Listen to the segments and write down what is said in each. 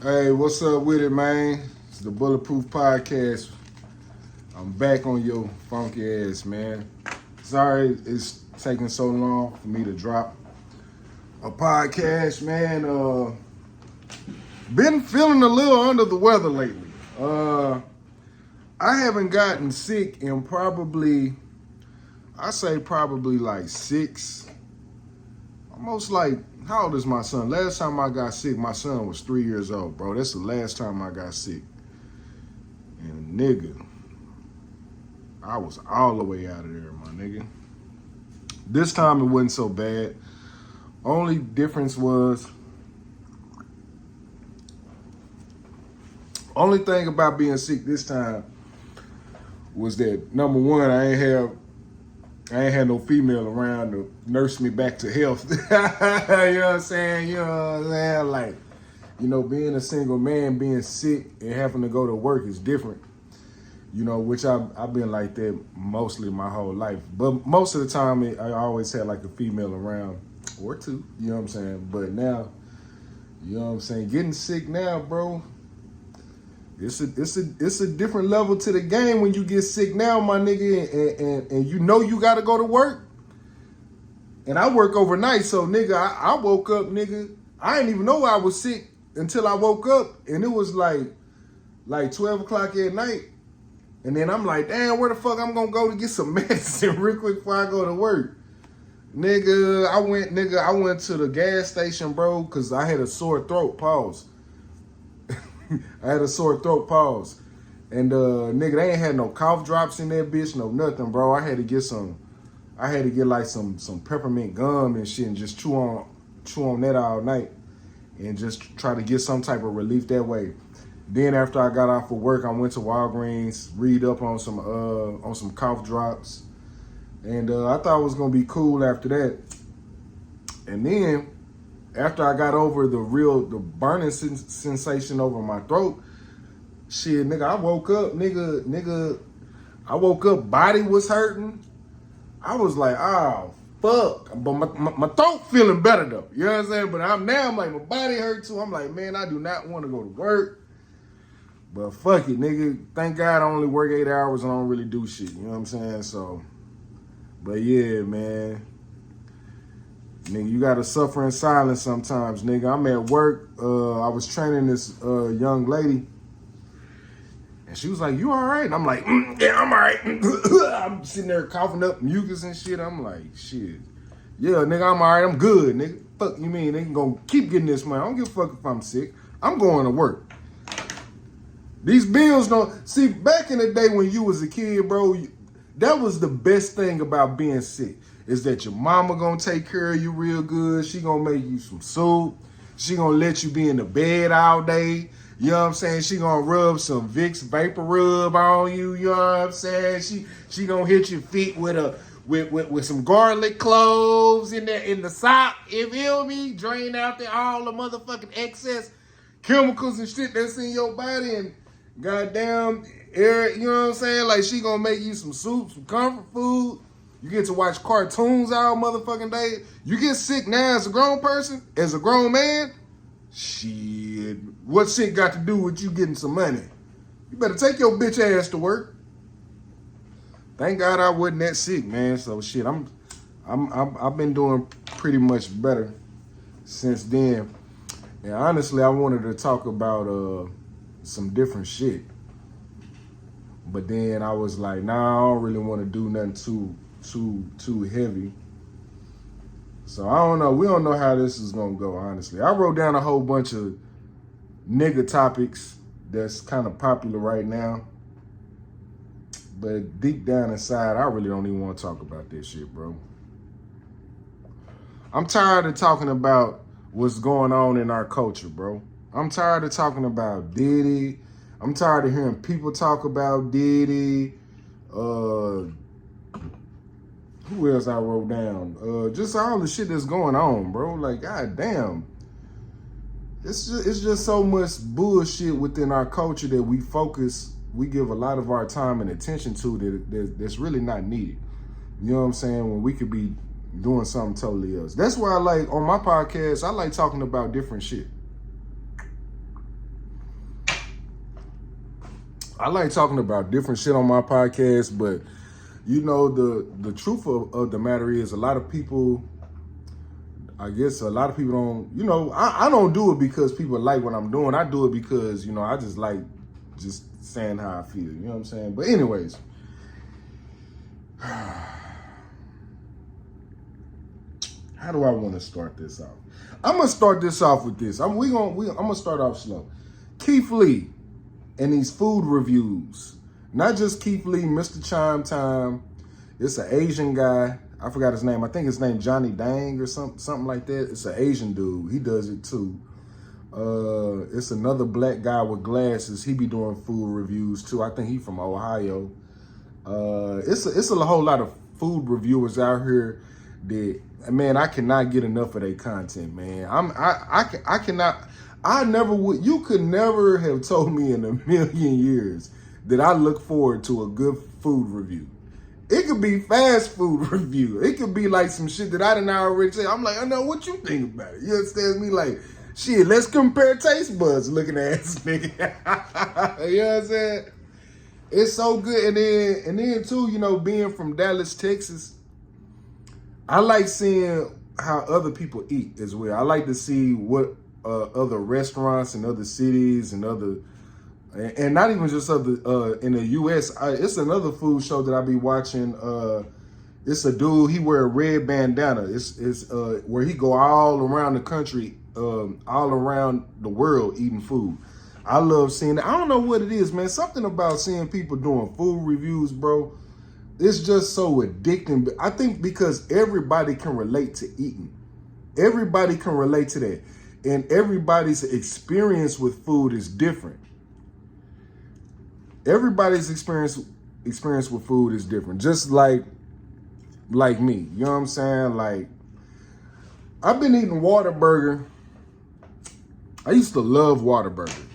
Hey, what's up with it, man? It's the Bulletproof Podcast. I'm back on your funky ass, man. Sorry it's taking so long for me to drop a podcast, man. Been feeling a little under the weather lately. I haven't gotten sick in probably like almost like, how old is my son? Last time I got sick, my son was 3 years old, bro. That's the last time I got sick. And nigga, I was all the way out of there, my nigga. This time it wasn't so bad. Only difference was, only thing about being sick this time was that number one, I ain't had no female around to nurse me back to health. You know what I'm saying? You know what I'm saying? Like, being a single man, being sick and having to go to work is different. Which I've been like that mostly my whole life. But most of the time, I always had like a female around or two. You know what I'm saying? But now, you know what I'm saying? Getting sick now, bro. It's a different level to the game when you get sick now, my nigga, and you gotta go to work. And I work overnight, so nigga, I woke up, nigga. I didn't even know I was sick until I woke up, and it was like 12 o'clock at night. And then I'm like, damn, where the fuck I'm gonna go to get some medicine real quick before I go to work? Nigga, I went to the gas station, bro, because I had a sore throat, pause. I had a sore throat, pause. And nigga, they ain't had no cough drops in that bitch, no nothing, bro. I had to get like some peppermint gum and shit and just chew on that all night and just try to get some type of relief that way. Then after I got off of work, I went to Walgreens, read up on some cough drops. And I thought it was gonna be cool after that. And then after I got over the burning sensation over my throat, shit, nigga, I woke up, body was hurting. I was like, oh, fuck. But my throat feeling better though. You know what I'm saying? But I'm like, my body hurt too. I'm like, man, I do not want to go to work. But fuck it, nigga. Thank God I only work 8 hours and I don't really do shit. You know what I'm saying? So, but yeah, man. Nigga, you gotta suffer in silence sometimes, nigga. I'm at work. I was training this young lady, and she was like, "You all right?" And I'm like, "Yeah, I'm all right." I'm sitting there coughing up mucus and shit. I'm like, "Shit, yeah, nigga, I'm all right. I'm good, nigga. Fuck you mean? They gonna keep getting this money? I don't give a fuck if I'm sick. I'm going to work. These bills don't see. Back in the day when you was a kid, bro, that was the best thing about being sick. Is that your mama gonna take care of you real good. She gonna make you some soup. She gonna let you be in the bed all day. You know what I'm saying? She gonna rub some Vicks Vapor Rub on you. You know what I'm saying? She gonna hit your feet with some garlic cloves in the sock. You feel me? Drain out all the motherfucking excess chemicals and shit that's in your body and goddamn air. You know what I'm saying? Like she gonna make you some soup, some comfort food. You get to watch cartoons all motherfucking day. You get sick now as a grown person, as a grown man. Shit, what shit got to do with you getting some money? You better take your bitch ass to work. Thank God I wasn't that sick, man. So shit, I've been doing pretty much better since then. And honestly, I wanted to talk about some different shit. But then I was like, nah, I don't really want to do nothing too heavy. So I don't know. We don't know how this is gonna go, honestly. I wrote down a whole bunch of nigga topics that's kind of popular right now. But deep down inside, I really don't even want to talk about this shit, bro. I'm tired of talking about what's going on in our culture, bro. I'm tired of talking about Diddy. I'm tired of hearing people talk about Diddy. Who else I wrote down? Just all the shit that's going on, bro. Like, goddamn. It's just so much bullshit within our culture that we give a lot of our time and attention to that's really not needed. You know what I'm saying? When we could be doing something totally else. That's why I like, on my podcast, I like talking about different shit. I like talking about different shit on my podcast, but you know, the truth of the matter is a lot of people, I guess a lot of people don't, you know, I don't do it because people like what I'm doing. I do it because, you know, I just like just saying how I feel. You know what I'm saying? But anyways, how do I want to start this off? I'm gonna start this off with this. I'm gonna start off slow. Keith Lee and these food reviews. Not just Keith Lee, Mr. Chime Time. It's an Asian guy. I forgot his name. I think his name Johnny Dang or something like that. It's an Asian dude. He does it too. It's another black guy with glasses. He be doing food reviews too. I think he from Ohio. It's a whole lot of food reviewers out here that, man, I cannot get enough of their content, man. I cannot. I never would. You could never have told me in a million years that I look forward to a good food review. It could be fast food review. It could be like some shit that I didn't already say. I'm like, I know what you think about it. You understand me? Like, shit, let's compare taste buds looking ass nigga. You know what I'm saying? It's so good. And then too, you know, being from Dallas, Texas, I like seeing how other people eat as well. I like to see what other restaurants and other cities and and not even just other in the U.S. It's another food show that I be watching. It's a dude, he wear a red bandana. It's where he go all around the country, all around the world eating food. I love seeing it. I don't know what it is, man. Something about seeing people doing food reviews, bro. It's just so addicting. I think because everybody can relate to eating. Everybody can relate to that. And everybody's experience with food is different. Everybody's experience with food is different. Just like me. You know what I'm saying? Like, I've been eating Whataburger. I used to love Whataburger.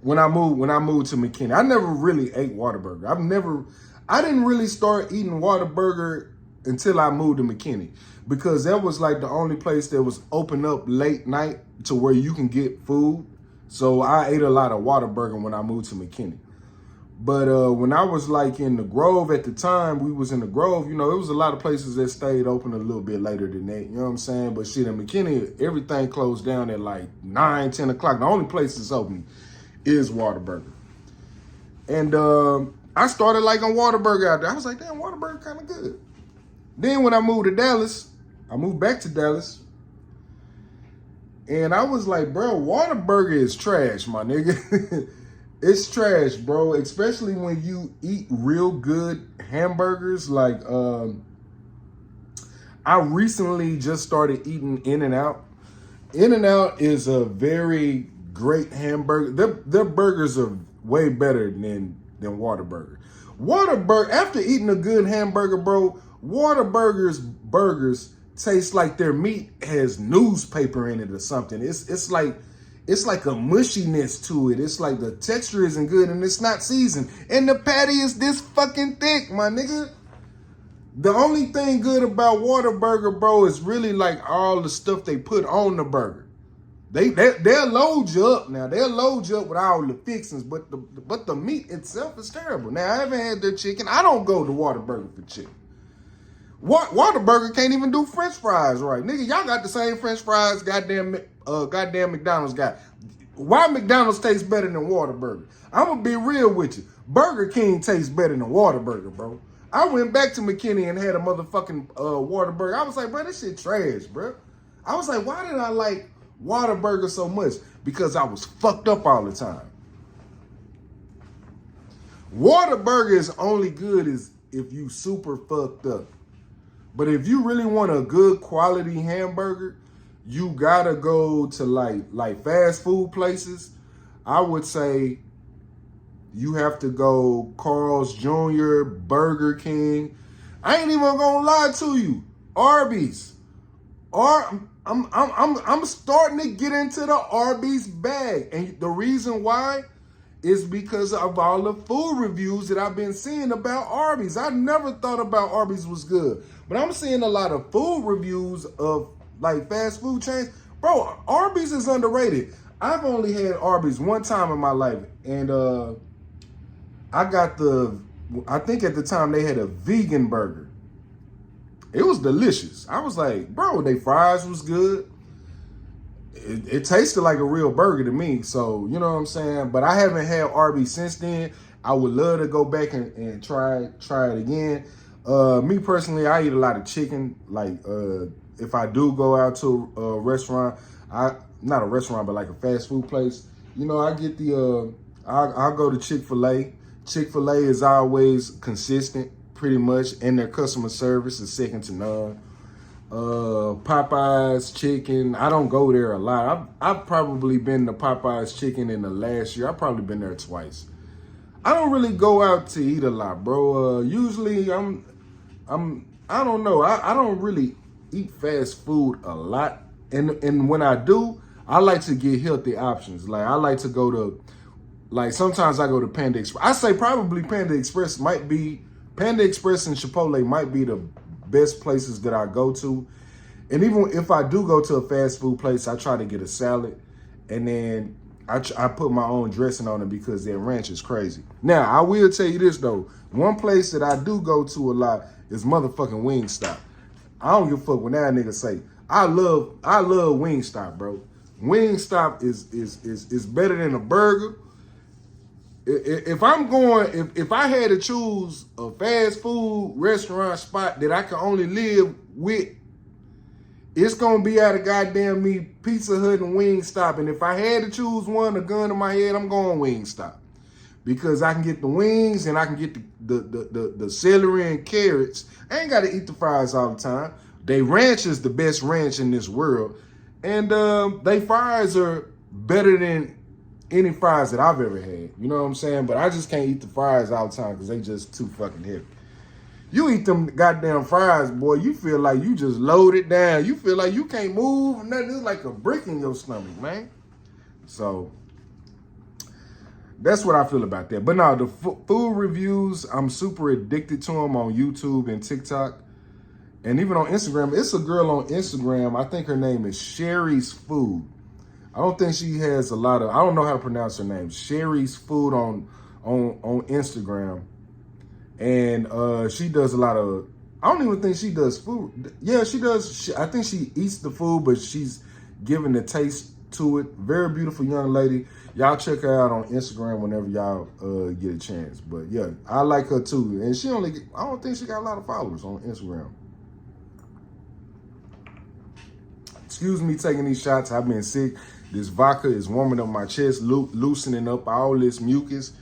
When I moved to McKinney. I never really ate Whataburger. I didn't really start eating Whataburger until I moved to McKinney, because that was like the only place that was open up late night to where you can get food. So I ate a lot of Whataburger when I moved to McKinney. But when I was like in the Grove at the time, we was in the Grove, you know, it was a lot of places that stayed open a little bit later than that, you know what I'm saying? But shit, in McKinney, everything closed down at like 9, 10 o'clock. The only place that's open is Whataburger. And I started like on Whataburger out there. I was like, damn, Whataburger kind of good. Then when I moved to Dallas, I moved back to Dallas. And I was like, bro, Whataburger is trash, my nigga. It's trash, bro. Especially when you eat real good hamburgers. Like, I recently just started eating In-N-Out. In-N-Out is a very great hamburger. Their burgers are way better than Whataburger. Whataburger, after eating a good hamburger, bro, Whataburger's burgers taste like their meat has newspaper in it or something. It's like a mushiness to it. It's like the texture isn't good and it's not seasoned. And the patty is this fucking thick, my nigga. The only thing good about Whataburger, bro, is really like all the stuff they put on the burger. They'll load you up now. They'll load you up with all the fixings, but the meat itself is terrible. Now, I haven't had their chicken. I don't go to Whataburger for chicken. Whataburger can't even do French fries right. Nigga, y'all got the same French fries goddamn McDonald's got. Why McDonald's tastes better than Whataburger? I'm going to be real with you. Burger King tastes better than Whataburger, bro. I went back to McKinney and had a motherfucking Whataburger. I was like, bro, this shit trash, bro. I was like, why did I like Whataburger so much? Because I was fucked up all the time. Whataburger is only good as if you super fucked up. But if you really want a good quality hamburger, you gotta go to like fast food places. I would say you have to go Carl's Jr., Burger King. I ain't even gonna lie to you. Arby's. I'm starting to get into the Arby's bag. And the reason why is because of all the food reviews that I've been seeing about Arby's. I never thought about Arby's was good. But I'm seeing a lot of food reviews of like fast food chains. Bro, Arby's is underrated. I've only had Arby's one time in my life. And I got I think at the time they had a vegan burger. It was delicious. I was like, bro, they fries was good. It tasted like a real burger to me. So, you know what I'm saying? But I haven't had Arby's since then. I would love to go back and try it again. Me personally, I eat a lot of chicken. Like, if I do go out to a restaurant, not a restaurant, but like a fast food place, you know, I get I'll go to Chick-fil-A. Chick-fil-A is always consistent, pretty much, and their customer service is second to none. Popeye's chicken, I don't go there a lot. I've probably been to Popeye's chicken in the last year. I've probably been there twice. I don't really go out to eat a lot, bro. Usually I don't know. I don't really eat fast food a lot. And when I do, I like to get healthy options. Like I like to go to, like sometimes I go to Panda Express. I say probably Panda Express and Chipotle might be the best places that I go to. And even if I do go to a fast food place, I try to get a salad. And then I put my own dressing on it because their ranch is crazy. Now, I will tell you this, though. One place that I do go to a lot is motherfucking Wingstop. I don't give a fuck what that nigga say. I love Wingstop, bro. Wingstop is better than a burger. If I had to choose a fast food restaurant spot that I can only live with, it's gonna be out of goddamn me Pizza Hut and Wingstop. And if I had to choose one, a gun in my head, I'm going Wingstop. Because I can get the wings and I can get the celery and carrots. I ain't gotta eat the fries all the time. They ranch is the best ranch in this world. And they fries are better than any fries that I've ever had. You know what I'm saying? But I just can't eat the fries all the time because they just too fucking heavy. You eat them goddamn fries, boy, you feel like you just loaded down. You feel like you can't move. Nothing. It's like a brick in your stomach, man. So that's what I feel about that. But now the food reviews, I'm super addicted to them on YouTube and TikTok. And even on Instagram. It's a girl on Instagram. I think her name is Sherry's Food. I don't think she has a lot of, I don't know how to pronounce her name. Sherry's Food on Instagram. And she does a lot of, I don't even think she does food. Yeah, she does. I think she eats the food, but she's giving the taste to it. Very beautiful young lady. Y'all check her out on Instagram whenever y'all get a chance. But yeah, I like her too. And I don't think she got a lot of followers on Instagram. Excuse me taking these shots. I've been sick. This vodka is warming up my chest, loosening up all this mucus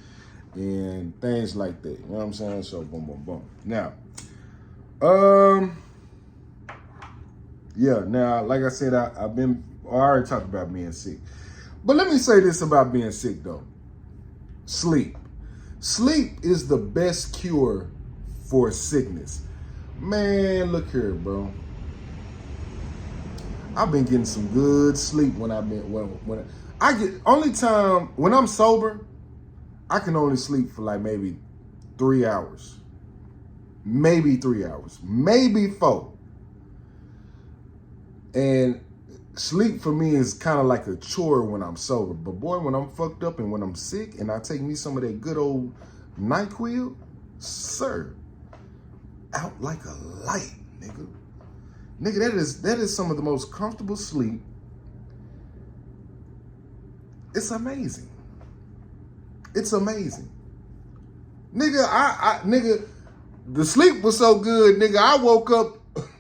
and things like that. You know what I'm saying? So boom, boom, boom. Now, yeah, now, like I said, I already talked about being sick. But let me say this about being sick, though. Sleep. Sleep is the best cure for sickness. Man, look here, bro. I've been getting some good sleep when I get, only time, when I'm sober, I can only sleep for like maybe 3 hours. Maybe 3 hours. Maybe 4. And sleep for me is kind of like a chore when I'm sober. But boy, when I'm fucked up and when I'm sick and I take me some of that good old NyQuil, sir, out like a light, nigga. Nigga, that is some of the most comfortable sleep. It's amazing. It's amazing. Nigga, the sleep was so good, nigga. I woke up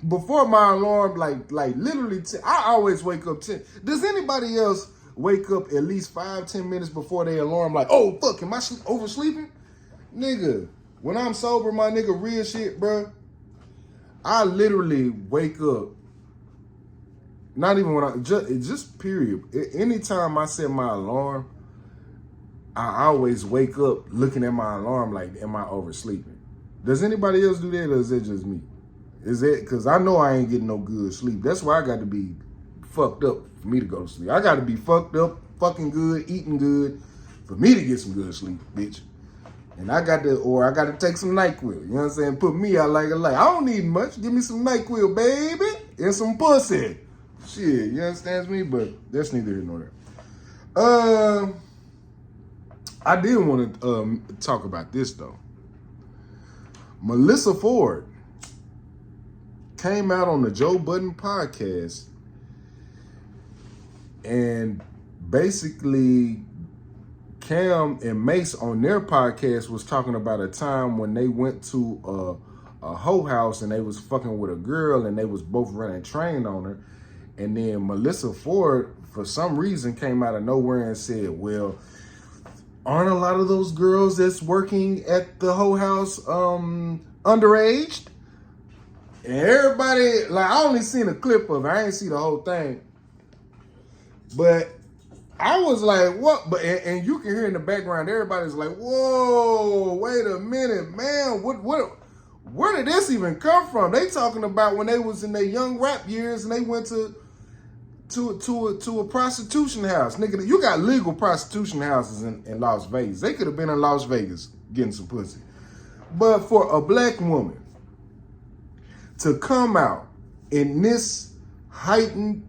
before my alarm, like literally, I always wake up 10. Does anybody else wake up at least 5-10 minutes before their alarm? Like, oh fuck, am I oversleeping? Nigga, when I'm sober, my nigga, real shit, bro. I literally wake up. Not even when just period. Anytime I set my alarm, I always wake up looking at my alarm like, am I oversleeping? Does anybody else do that, or is it just me? Is it, because I know I ain't getting no good sleep. That's why I got to be fucked up for me to go to sleep. I got to be fucked up, fucking good, eating good, for me to get some good sleep, bitch. And I got to take some NyQuil. You know what I'm saying? Put me out like a light. I don't need much. Give me some NyQuil, baby. And some pussy. Shit, you understand me? But that's neither here nor there. I did want to talk about this though. Melissa Ford came out on the Joe Budden podcast and basically Cam and Mace on their podcast was talking about a time when they went to a hoe house and they was fucking with a girl and they was both running train on her. And then Melissa Ford, for some reason, came out of nowhere and said, well, aren't a lot of those girls that's working at the hoe house underaged? And everybody, like, I only seen a clip of it. I ain't see the whole thing. But I was like, what? But and you can hear in the background, everybody's like, whoa, wait a minute, man. Where did this even come from? They talking about when they was in their young rap years and they went to a prostitution house. Nigga, you got legal prostitution houses in Las Vegas. They could have been in Las Vegas getting some pussy. But for a black woman to come out in this heightened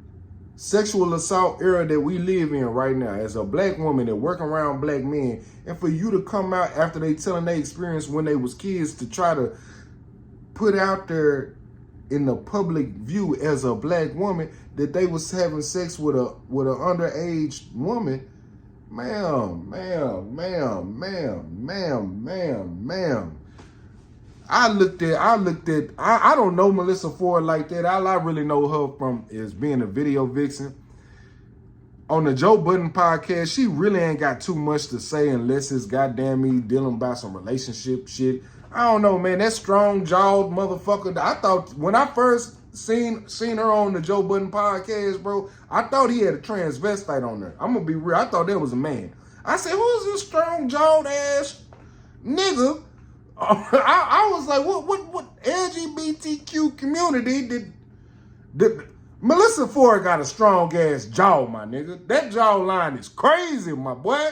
sexual assault era that we live in right now, as a black woman that work around black men, and for you to come out after they telling their experience when they was kids to try to put out there in the public view as a black woman that they was having sex with an underage woman, ma'am. I don't know Melissa Ford like that. All I really know her from is being a video vixen. On the Joe Budden podcast, she really ain't got too much to say unless it's goddamn me dealing about some relationship shit. I don't know, man. That strong-jawed motherfucker. I thought when I first seen her on the Joe Budden podcast, bro, I thought he had a transvestite on there. I'm gonna be real. I thought that was a man. I said, who's this strong-jawed ass nigga? I was like, what LGBTQ community did Melissa Ford got a strong ass jaw, my nigga. That jaw line is crazy, my boy.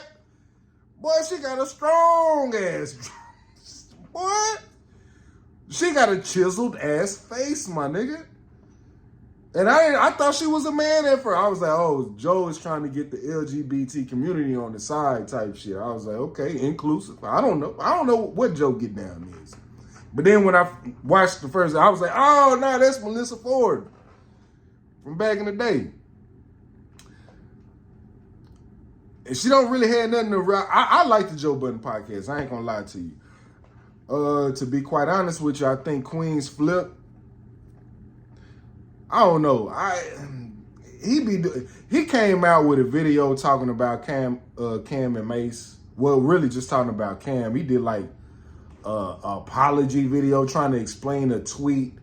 Boy, she got a strong ass boy. She got a chiseled ass face, my nigga. And I thought she was a man at first. I was like, oh, Joe is trying to get the LGBT community on the side type shit. I was like, okay, inclusive. I don't know what Joe get down is. But then when I watched the first, I was like, oh, no, that's Melissa Ford from back in the day. And she don't really have nothing to... I like the Joe Budden podcast. I ain't gonna lie to you. To be quite honest with you, I think Queen's Flip, I don't know. He came out with a video talking about Cam and Mace. Well, really just talking about Cam. He did like a apology video trying to explain a tweet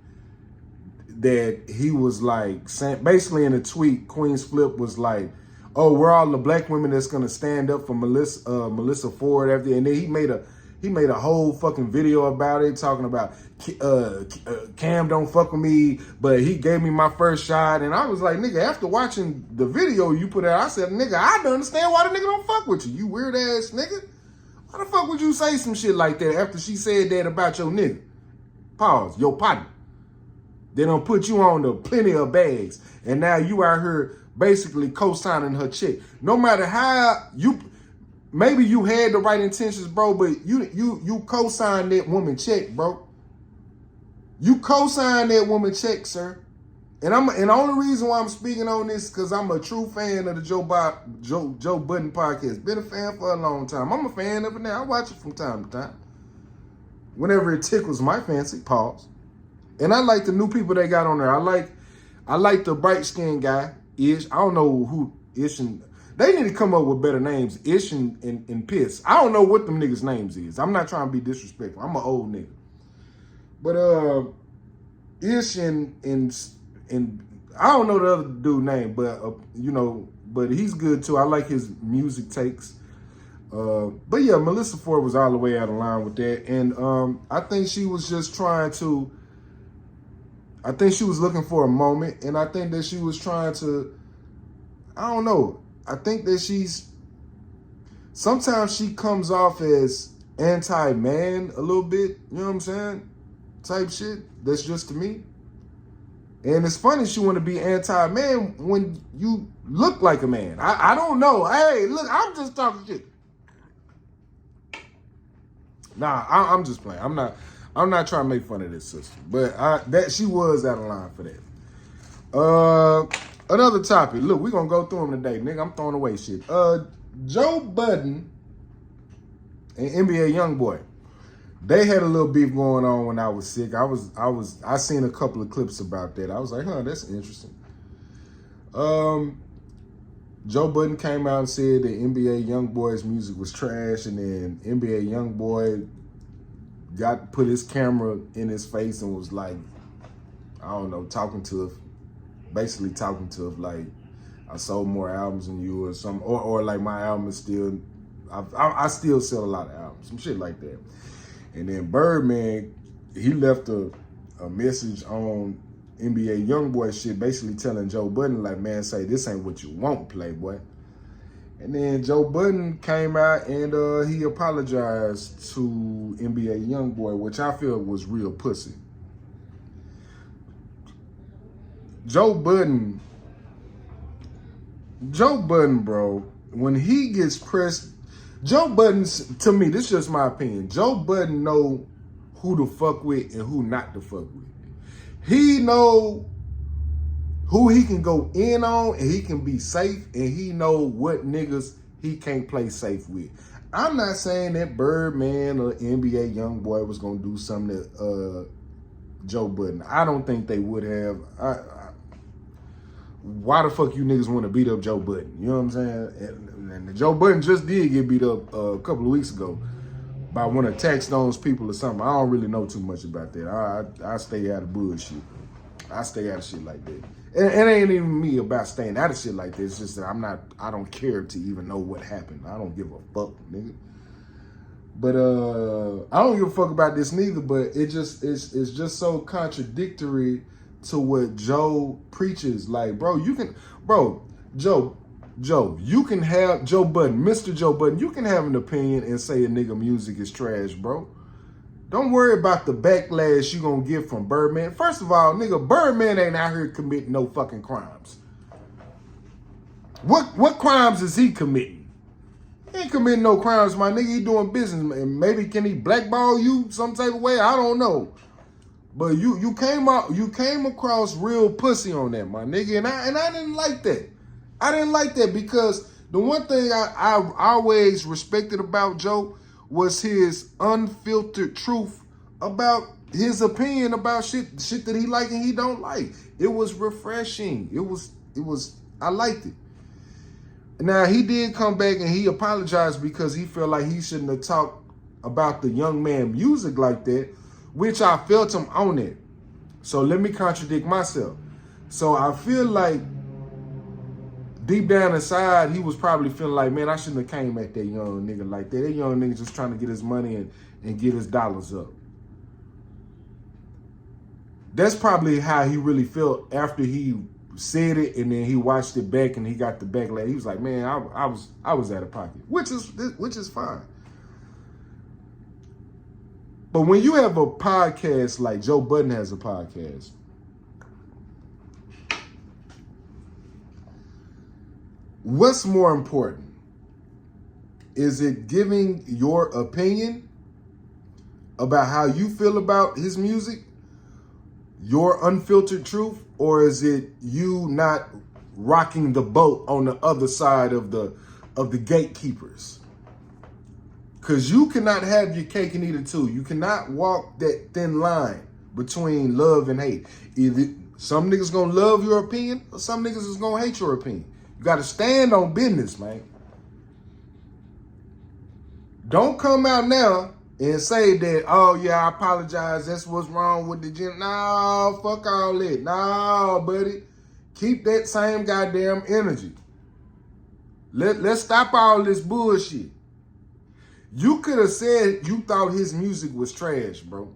that he was like saying. Basically, in a tweet, Queen's Flip was like, "Oh, we're all the black women that's gonna stand up for Melissa Ford." After, and then he made a whole fucking video about it, talking about Cam don't fuck with me, but he gave me my first shot. And I was like, nigga, after watching the video you put out, I said, nigga, I don't understand why the nigga don't fuck with you, you weird ass nigga. Why the fuck would you say some shit like that after she said that about your nigga? Pause, your partner. They don't put you on the plenty of bags. And now you out here basically co-signing her check. No matter how maybe you had the right intentions, bro, but you co-signed that woman check, bro. You co-signed that woman check, sir. And the only reason why I'm speaking on this is because I'm a true fan of the Joe Budden podcast. Been a fan for a long time. I'm a fan of it now. I watch it from time to time. Whenever it tickles my fancy, pause. And I like the new people they got on there. I like the bright-skinned guy, Ish. I don't know who Ish and... They need to come up with better names. Ish and Piss. I don't know what them niggas' names is. I'm not trying to be disrespectful. I'm an old nigga. But Ish and I don't know the other dude's name, but but he's good too. I like his music takes. But yeah, Melissa Ford was all the way out of line with that. And I think she was just trying to, I think she was looking for a moment. And I think that she was trying to, I don't know. I think that sometimes she comes off as anti-man a little bit. You know what I'm saying? Type shit. That's just to me. And it's funny she want to be anti-man when you look like a man. I don't know. Hey, look, I'm just talking shit. Nah, I'm just playing. I'm not trying to make fun of this sister, but that she was out of line for that. Another topic. Look, we're gonna go through them today, nigga. I'm throwing away shit. Joe Budden and NBA YoungBoy. They had a little beef going on when I was sick. I seen a couple of clips about that. I was like, that's interesting. Joe Budden came out and said that NBA YoungBoy's music was trash, and then NBA YoungBoy put his camera in his face and was like, I don't know, basically talking to her like, I sold more albums than you or something, or like my album is still, I still sell a lot of albums, some shit like that. And then Birdman, he left a message on NBA YoungBoy shit, basically telling Joe Budden, like, man, say this ain't what you want, Playboy. And then Joe Budden came out and he apologized to NBA YoungBoy, which I feel was real pussy. Joe Budden, bro, when he gets pressed, Joe Budden, to me, this is just my opinion, Joe Budden know who to fuck with and who not to fuck with. He know who he can go in on and he can be safe, and he know what niggas he can't play safe with. I'm not saying that Birdman or NBA YoungBoy was gonna do something to Joe Budden. I don't think they would have. Why the fuck you niggas want to beat up Joe Budden? You know what I'm saying? And Joe Budden just did get beat up a couple of weeks ago by one of Taxstone's people or something. I don't really know too much about that. I stay out of bullshit. I stay out of shit like that. And it ain't even me about staying out of shit like that. It's just that I don't care to even know what happened. I don't give a fuck, nigga. But I don't give a fuck about this neither, but it's just so contradictory to what Joe preaches. Like, Joe, you can have Joe Budden, Mr. Joe Budden, you can have an opinion and say a nigga music is trash, bro. Don't worry about the backlash you gonna get from Birdman. First of all, nigga, Birdman ain't out here committing no fucking crimes. What crimes is he committing? He ain't committing no crimes, my nigga. He doing business. And maybe can he blackball you some type of way? I don't know. But you came across real pussy on that, my nigga, and I didn't like that. I didn't like that because the one thing I always respected about Joe was his unfiltered truth about his opinion about shit that he like and he don't like. It was refreshing. It was I liked it. Now he did come back and he apologized because he felt like he shouldn't have talked about the young man music like that, which I felt him on it. So let me contradict myself. So I feel like deep down inside, he was probably feeling like, man, I shouldn't have came at that young nigga like that. That young nigga just trying to get his money and get his dollars up. That's probably how he really felt after he said it, and then he watched it back and he got the backlash. He was like, man, I was out of pocket, which is fine. But when you have a podcast like Joe Budden has a podcast, what's more important? Is it giving your opinion about how you feel about his music, your unfiltered truth, or is it you not rocking the boat on the other side of the gatekeepers? Because you cannot have your cake and eat it too. You cannot walk that thin line between love and hate. Either some niggas gonna love your opinion or some niggas is gonna hate your opinion. You gotta stand on business, man. Don't come out now and say that, oh yeah, I apologize, that's what's wrong with the gym. No, fuck all that. No, buddy. Keep that same goddamn energy. Let's stop all this bullshit. You could have said you thought his music was trash, bro.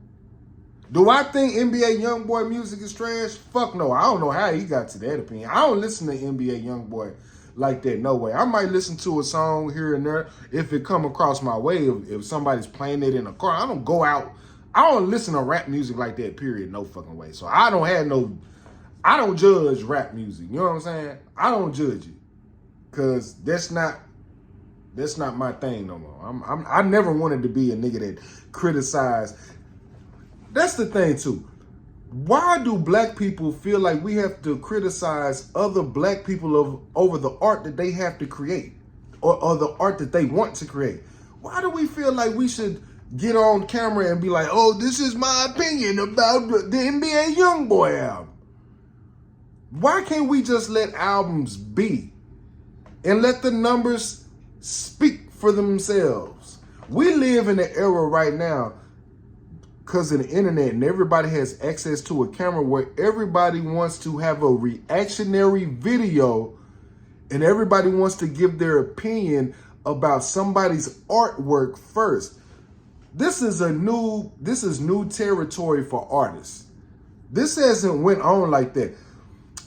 Do I think NBA YoungBoy music is trash? Fuck no. I don't know how he got to that opinion. I don't listen to NBA YoungBoy like that, no way. I might listen to a song here and there if it come across my way, if somebody's playing it in a car. I don't go out. I don't listen to rap music like that, period, no fucking way. So I don't judge rap music, you know what I'm saying? I don't judge it because that's not That's not my thing no more. I never wanted to be a nigga that criticized. That's the thing too. Why do black people feel like we have to criticize other black people over the art that they have to create or the art that they want to create? Why do we feel like we should get on camera and be like, oh, this is my opinion about the NBA Youngboy album? Why can't we just let albums be and let the numbers speak for themselves? We live in an era right now because of the internet and everybody has access to a camera where everybody wants to have a reactionary video and everybody wants to give their opinion about somebody's artwork first. This is new territory for artists. This hasn't went on like that.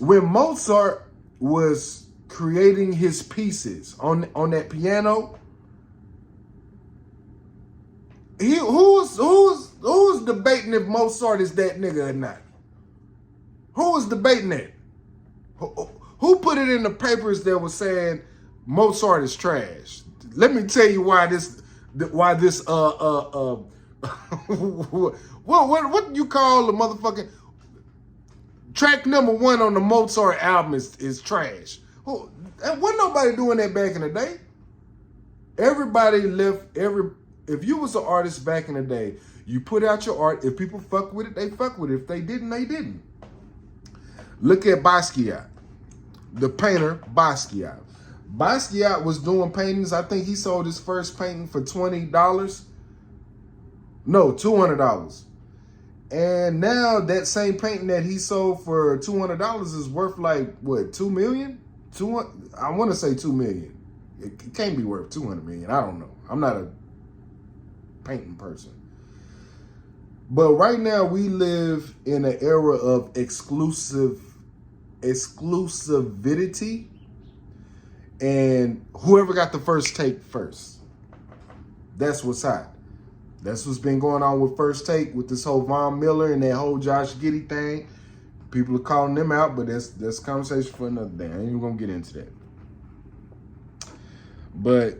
When Mozart was creating his pieces on that piano, who's debating if Mozart is that nigga or not? Who was debating that? Who put it in the papers that was saying Mozart is trash? Let me tell you why this what you call the motherfucking track number 1 on the Mozart album is trash. Wasn't nobody doing that back in the day. Everybody if you was an artist back in the day, you put out your art. If people fuck with it, they fuck with it. If they didn't, they didn't. Look at Basquiat, the painter Basquiat. Basquiat was doing paintings. I think he sold his first painting for $20. No, $200. And now that same painting that he sold for $200 is worth like, what, $2 million? I want to say $2 million. It can't be worth $200 million. I don't know. I'm not a painting person. But right now we live in an era of exclusivity, and whoever got the first take first. That's what's hot. That's what's been going on with First Take, with this whole Von Miller and that whole Josh Giddey thing. People are calling them out, but that's a conversation for another day. I ain't even gonna get into that. But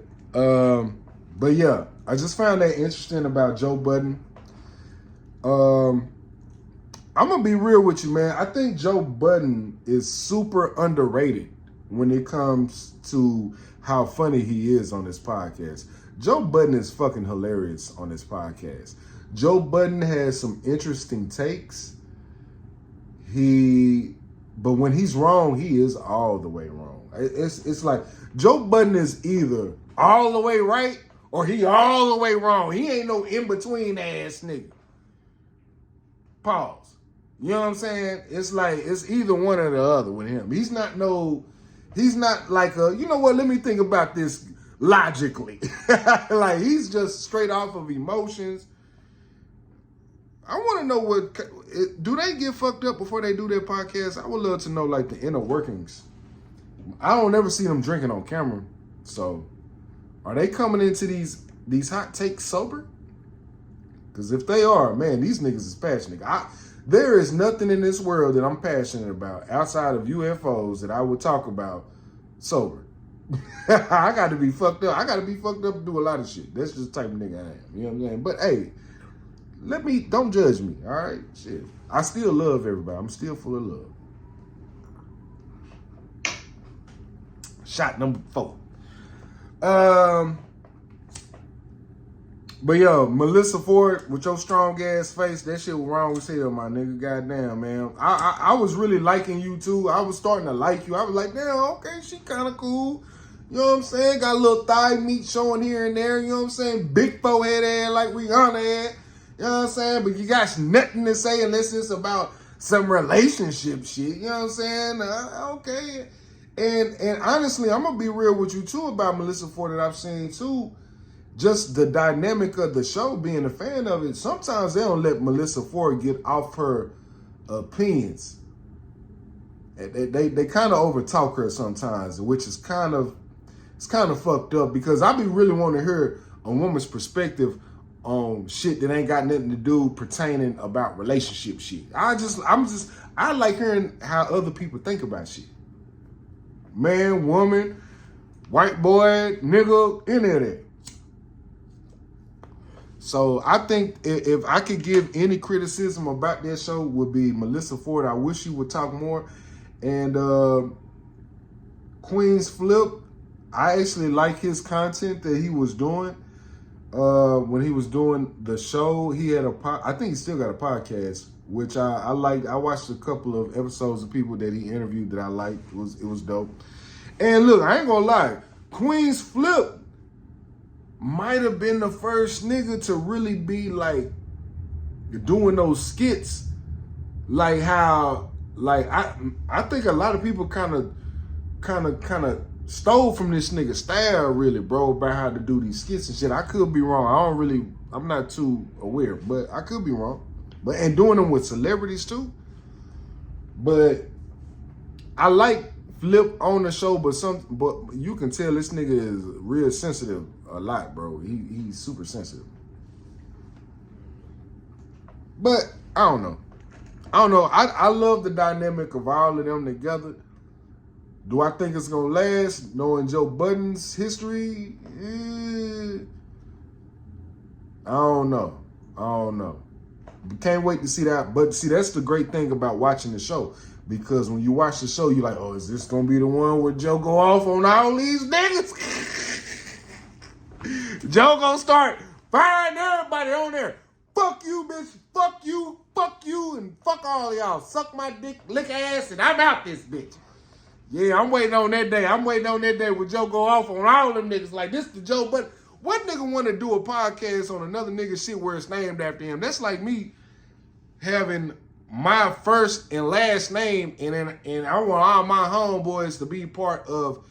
yeah, I just found that interesting about Joe Budden. I'm gonna be real with you, man. I think Joe Budden is super underrated when it comes to how funny he is on this podcast. Joe Budden is fucking hilarious on this podcast. Joe Budden has some interesting takes. But when he's wrong, he is all the way wrong. It's like Joe Budden is either all the way right or he all the way wrong. He ain't no in-between ass nigga. Pause. You know what I'm saying? It's like, it's either one or the other with him. He's not like you know what, let me think about this logically. Like, he's just straight off of emotions. I want to know do they get fucked up before they do their podcast? I would love to know, like, the inner workings. I don't ever see them drinking on camera. So, are they coming into these hot takes sober? Because if they are, man, these niggas is passionate. There is nothing in this world that I'm passionate about outside of UFOs that I would talk about sober. I got to be fucked up. I got to be fucked up to do a lot of shit. That's just the type of nigga I am. You know what I'm saying? But hey, don't judge me, all right? Shit. I still love everybody. I'm still full of love. Shot number 4. But yo, Melissa Ford, with your strong ass face, that shit was wrong as hell, my nigga. Goddamn, man. I was really liking you too. I was starting to like you. I was like, damn, okay, she kind of cool. You know what I'm saying? Got a little thigh meat showing here and there. You know what I'm saying? Big forehead ass like Rihanna had. You know what I'm saying? But you got nothing to say unless it's about some relationship shit. You know what I'm saying? Okay. And honestly, I'm going to be real with you too about Melissa Ford that I've seen too. Just the dynamic of the show, being a fan of it. Sometimes they don't let Melissa Ford get off her opinions. They kind of overtalk her sometimes, which is kind of fucked up, because I be really wanting to hear a woman's perspective on shit that ain't got nothing to do pertaining about relationship shit. I like hearing how other people think about shit. Man, woman, white boy, nigga, any of that. So I think if I could give any criticism about that show, would be Melissa Ford. I wish she would talk more. And Queen's Flip, I actually like his content that he was doing. When he was doing the show, he had I think he still got a podcast, which I liked. I watched a couple of episodes of people that he interviewed that I liked. It was dope. And look, I ain't gonna lie, Queen's Flip might have been the first nigga to really be like doing those skits, like how, like I think a lot of people kind of stole from this nigga style, really, bro, about how to do these skits and shit. I could be wrong. I'm not too aware, but I could be wrong. And doing them with celebrities too. But I like Flip on the show, but you can tell this nigga is real sensitive a lot, bro. He's super sensitive. But I don't know. I love the dynamic of all of them together. Do I think it's gonna last? Knowing Joe Budden's history, I don't know. Can't wait to see that. But see, that's the great thing about watching the show. Because when you watch the show, you're like, oh, is this going to be the one where Joe go off on all these niggas? Joe going to start firing everybody on there. Fuck you, bitch. Fuck you, and fuck all y'all. Suck my dick, lick ass, and I'm out this bitch. Yeah, I'm waiting on that day. Where Joe go off on all them niggas. Like, this the Joe, but what nigga want to do a podcast on another nigga shit where it's named after him? That's like me having my first and last name, and I want all my homeboys to be part of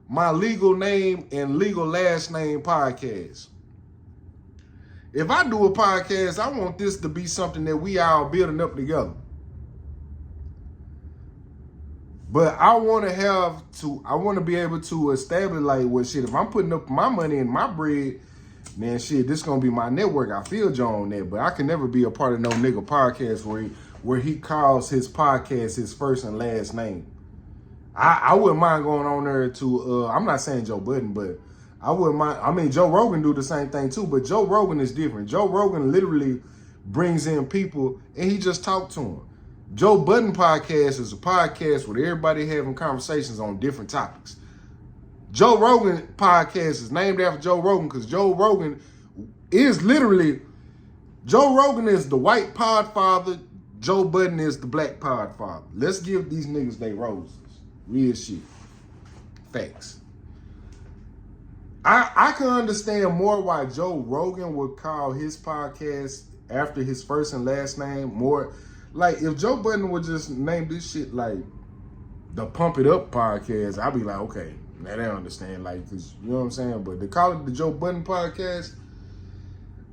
my legal name and legal last name podcast. If I do a podcast, I want this to be something that we all building up together. But I want to be able to establish, like, well, shit, if I'm putting up my money and my bread, man, shit, this gonna be my network. I feel Joe on that, but I can never be a part of no nigga podcast where he calls his podcast his first and last name. I wouldn't mind going on there to, I'm not saying Joe Budden, but I wouldn't mind. I mean, Joe Rogan do the same thing too, but Joe Rogan is different. Joe Rogan literally brings in people and he just talk to them. Joe Budden podcast is a podcast where everybody having conversations on different topics. Joe Rogan podcast is named after Joe Rogan because Joe Rogan is literally, Joe Rogan is the white podfather, Joe Budden is the black podfather. Let's give these niggas their roses. Real shit. Facts. I can understand more why Joe Rogan would call his podcast after his first and last name more. Like, if Joe Budden would just name this shit like the Pump It Up podcast, I'd be like, okay, now they understand, like, cause you know what I'm saying? But they call it the Joe Budden podcast,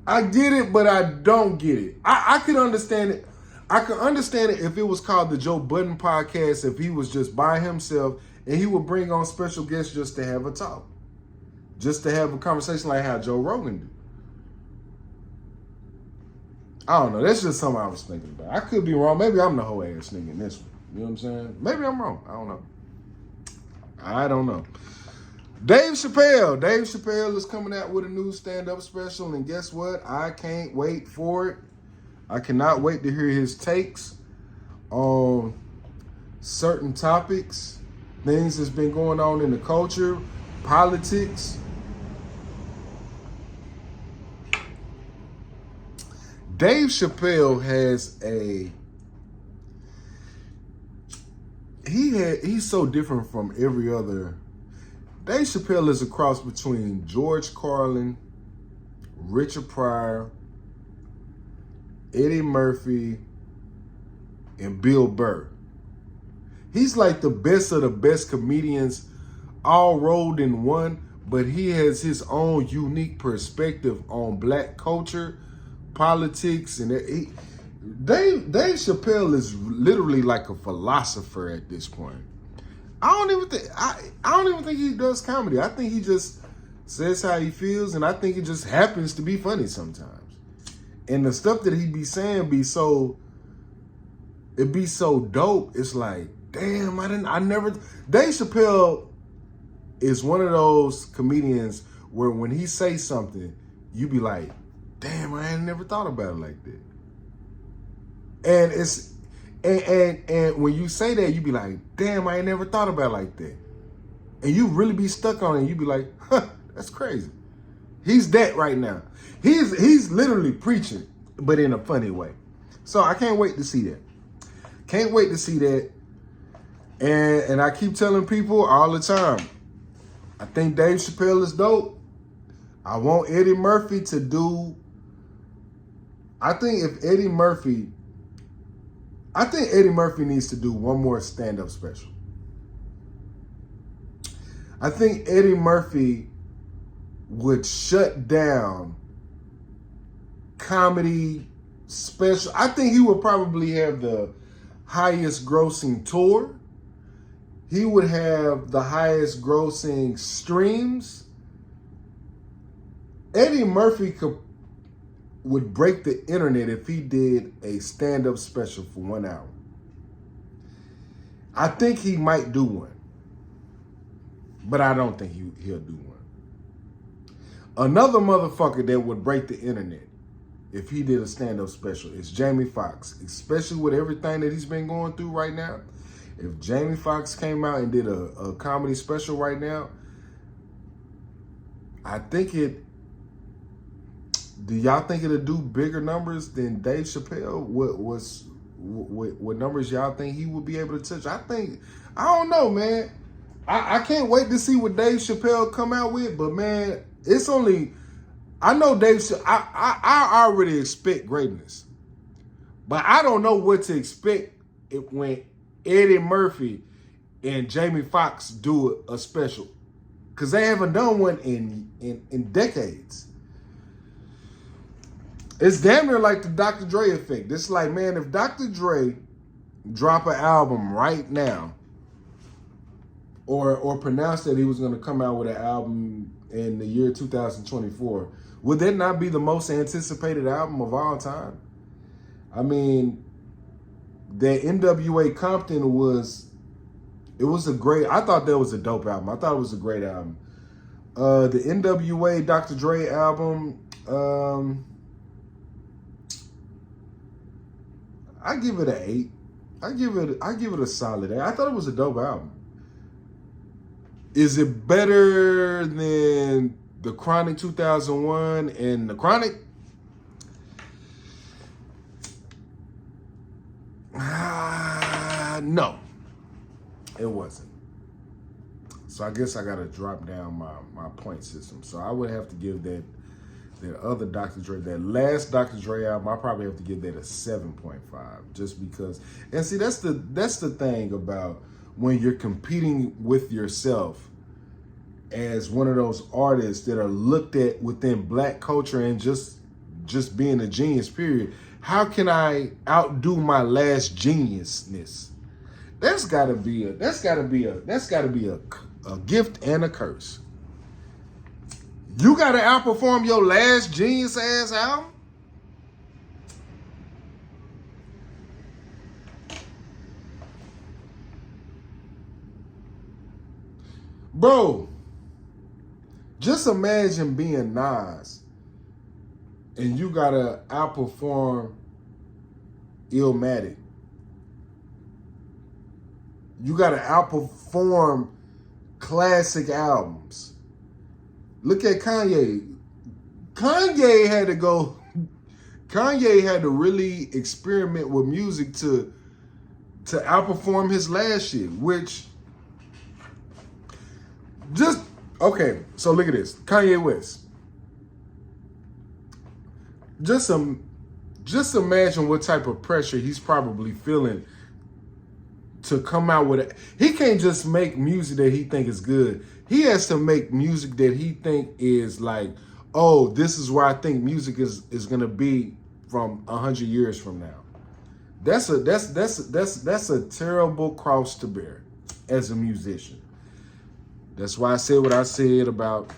I get it, but I don't get it. I could understand it. I could understand it if it was called the Joe Budden podcast, if he was just by himself and he would bring on special guests just to have a talk. Just to have a conversation like how Joe Rogan do. I don't know. That's just something I was thinking about. I could be wrong. Maybe I'm the whole ass nigga in this one. You know what I'm saying? Maybe I'm wrong. I don't know. Dave Chappelle is coming out with a new stand-up special, and guess what? I can't wait for it. I cannot wait to hear his takes on certain topics, things that's been going on in the culture, politics. Dave Chappelle has he's so different from every other. Dave Chappelle is a cross between George Carlin, Richard Pryor, Eddie Murphy, and Bill Burr. He's like the best of the best comedians all rolled in one, but he has his own unique perspective on black culture, politics, and Dave Chappelle is literally like a philosopher at this point. I don't even think he does comedy. I think he just says how he feels, and I think it just happens to be funny sometimes. And the stuff that he be saying be so dope. It's like, damn, Dave Chappelle is one of those comedians where when he say something, you be like, damn, I ain't never thought about it like that. And it's and when you say that, you be like, damn, I ain't never thought about it like that. And you really be stuck on it, and you be like, huh, that's crazy. He's that right now. He's literally preaching, but in a funny way. So I can't wait to see that. Can't wait to see that. And I keep telling people all the time, I think Dave Chappelle is dope. I want Eddie Murphy to do, I think Eddie Murphy needs to do one more stand-up special. I think Eddie Murphy would shut down comedy special. I think he would probably have the highest grossing tour. He would have the highest grossing streams. Eddie Murphy would break the internet if he did a stand-up special for 1 hour. I think he might do one, but I don't think he'll do one. Another motherfucker that would break the internet if he did a stand-up special is Jamie Foxx, especially with everything that he's been going through right now. If Jamie Foxx came out and did a comedy special right now, I think do y'all think it'll do bigger numbers than Dave Chappelle? What numbers y'all think he would be able to touch? I don't know, man. I can't wait to see what Dave Chappelle come out with, but man, it's only, I know I already expect greatness, but I don't know what to expect when Eddie Murphy and Jamie Foxx do a special, because they haven't done one in decades. It's damn near like the Dr. Dre effect. It's like, man, if Dr. Dre drop an album right now, or pronounced that he was going to come out with an album in the year 2024, would that not be the most anticipated album of all time? I mean, the NWA Compton I thought that was a dope album. I thought it was a great album. The NWA Dr. Dre album, I give it an 8. I give it a solid 8. I thought it was a dope album. Is it better than The Chronic 2001 and The Chronic? No, it wasn't. So I guess I got to drop down my point system. So I would have to give that other Dr. Dre, that last Dr. Dre album, I probably have to give that a 7.5, just because. And see, that's the thing about when you're competing with yourself as one of those artists that are looked at within Black culture and just being a genius, period. How can I outdo my last geniusness? That's gotta be a gift and a curse. You gotta outperform your last genius ass album? Bro, just imagine being Nas and you gotta outperform Illmatic. You gotta outperform classic albums. Look at Kanye. Kanye had to really experiment with music to outperform his last shit, which okay, so look at this. Kanye West. Just imagine what type of pressure he's probably feeling to come out with it. He can't just make music that he think is good. He has to make music that he think is like, oh, this is where I think music is gonna be from 100 years from now. That's a terrible cross to bear as a musician. That's why I said what I said about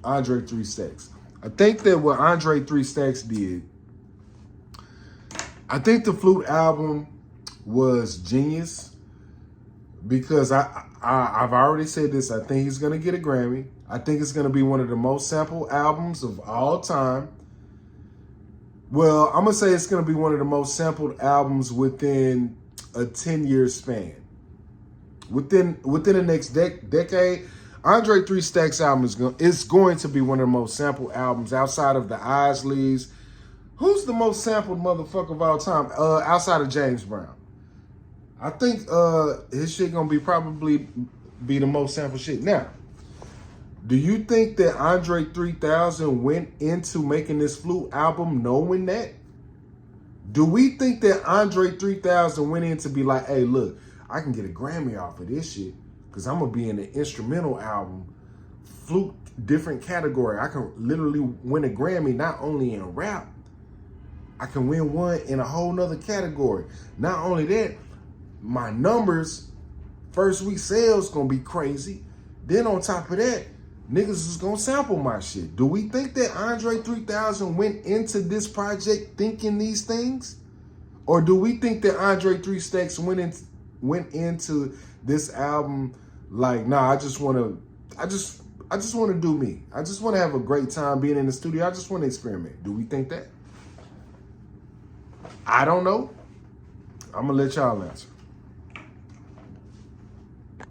Andre 3 Stacks. I think that what Andre 3 Stacks did, I think the Flute album was genius, because I I've already said this. I think he's gonna get a Grammy. I think it's gonna be one of the most sampled albums of all time. Well, I'm gonna say it's gonna be one of the most sampled albums within a 10-year span. Within the next decade, Andre 3 Stacks album is going to be one of the most sampled albums outside of the Isleys. Who's the most sampled motherfucker of all time? Outside of James Brown. I think his shit gonna probably be the most sampled shit. Now, do you think that Andre 3000 went into making this Flute album knowing that? Do we think that Andre 3000 went in to be like, hey, look, I can get a Grammy off of this shit because I'm going to be in the instrumental album, Flute, different category. I can literally win a Grammy not only in rap, I can win one in a whole nother category. Not only that, my numbers, first week sales going to be crazy. Then on top of that, niggas is gonna sample my shit. Do we think that Andre 3000 went into this project thinking these things? Or do we think that Andre 3 Stacks went into this album like, nah, I just wanna do me. I just wanna have a great time being in the studio. I just wanna experiment. Do we think that? I don't know. I'm gonna let y'all answer.